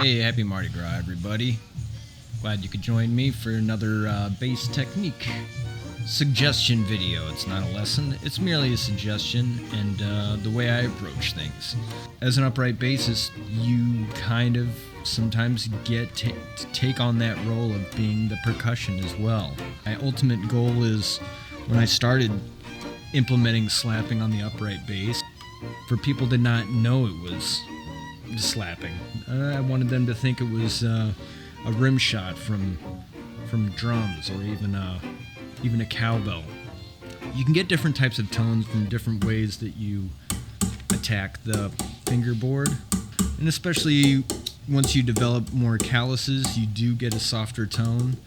Hey, happy Mardi Gras, everybody. Glad you could join me for another bass technique suggestion video. It's not a lesson, it's merely a suggestion and the way I approach things. As an upright bassist, you kind of sometimes get to take on that role of being the percussion as well. My ultimate goal is, when I started implementing slapping on the upright bass, for people to not know it was slapping. I wanted them to think it was a rim shot from drums, or even a cowbell. You can get different types of tones from different ways that you attack the fingerboard, and especially once you develop more calluses, you do get a softer tone.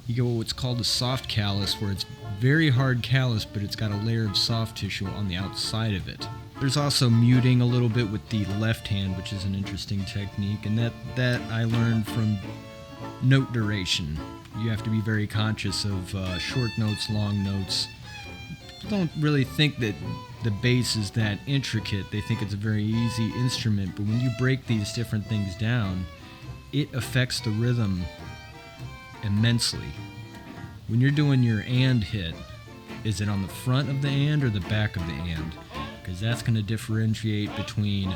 You get what's called a soft callus, where it's very hard callus, but it's got a layer of soft tissue on the outside of it. There's also muting a little bit with the left hand, which is an interesting technique, and that I learned from note duration. You have to be very conscious of short notes, long notes. People don't really think that the bass is that intricate. They think it's a very easy instrument, but when you break these different things down, it affects the rhythm immensely. When you're doing your and hit, is it on the front of the and or the back of the and? Because that's going to differentiate between,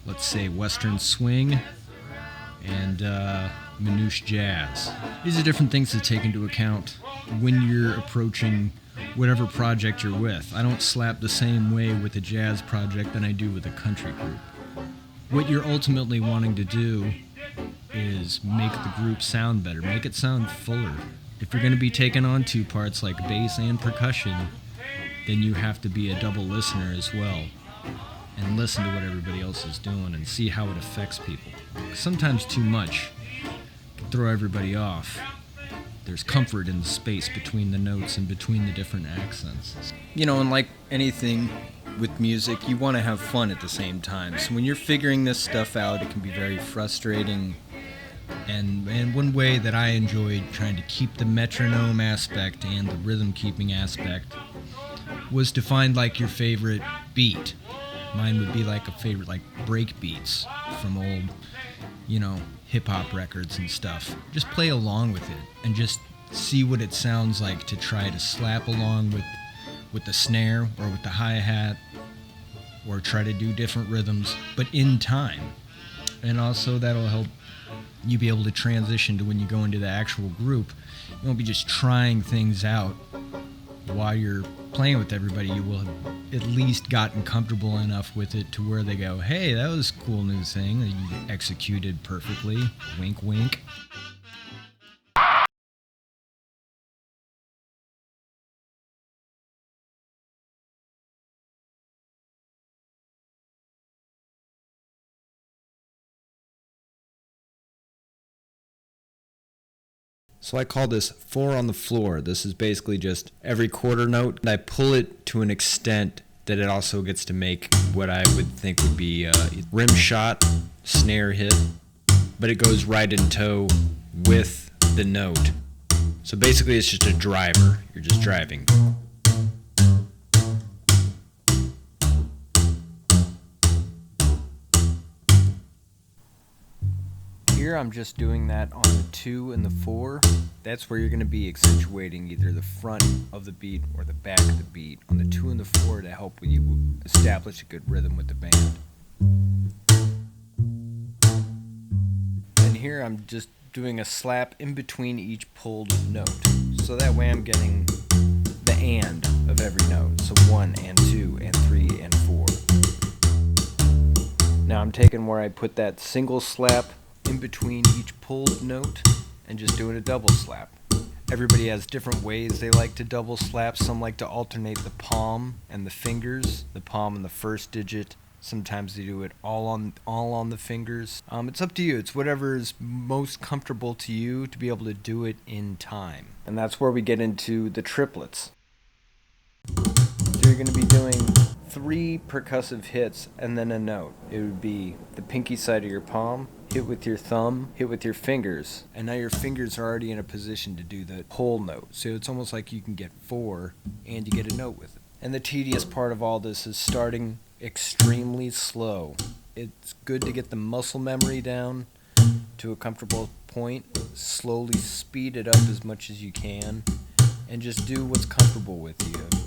let's say, Western swing and manouche jazz. These are different things to take into account when you're approaching whatever project you're with. I don't slap the same way with a jazz project than I do with a country group. What you're ultimately wanting to do is make the group sound better, make it sound fuller. If you're going to be taking on two parts like bass and percussion, then you have to be a double listener as well, and listen to what everybody else is doing and see how it affects people. Sometimes too much can throw everybody off. There's comfort in the space between the notes and between the different accents. You know, and like anything with music, you want to have fun at the same time. So when you're figuring this stuff out, it can be very frustrating. And one way that I enjoyed trying to keep the metronome aspect and the rhythm keeping aspect was to find like your favorite beat. Mine would be like a favorite like break beats from old, hip hop records and stuff. Just play along with it and just see what it sounds like to try to slap along with the snare or with the hi-hat, or try to do different rhythms, but in time. And also that'll help you be able to transition to when you go into the actual group. You won't be just trying things out while you're playing with everybody. You will have at least gotten comfortable enough with it to where they go, hey, that was a cool new thing that you executed perfectly. Wink, wink. So I call this 4 on the floor. This is basically just every quarter note, and I pull it to an extent that it also gets to make what I would think would be a rim shot, snare hit, but it goes right in tow with the note. So basically it's just a driver. You're just driving. Here I'm just doing that on the 2 and the 4. That's where you're going to be accentuating either the front of the beat or the back of the beat on the 2 and the 4 to help you establish a good rhythm with the band. And here I'm just doing a slap in between each pulled note. So that way I'm getting the and of every note. So 1 and 2 and 3 and 4. Now I'm taking where I put that single slap in between each pulled note and just doing a double slap. Everybody has different ways they like to double slap. Some like to alternate the palm and the fingers, the palm and the first digit. Sometimes they do it all on the fingers. It's up to you. It's whatever is most comfortable to you to be able to do it in time. And that's where we get into the triplets. So you're going to be doing 3 percussive hits and then a note. It would be the pinky side of your palm, hit with your thumb, hit with your fingers, and now your fingers are already in a position to do the whole note. So it's almost like you can get 4 and you get a note with it. And the tedious part of all this is starting extremely slow it's good to get the muscle memory down to a comfortable point. Slowly speed it up as much as you can, and just do what's comfortable with you.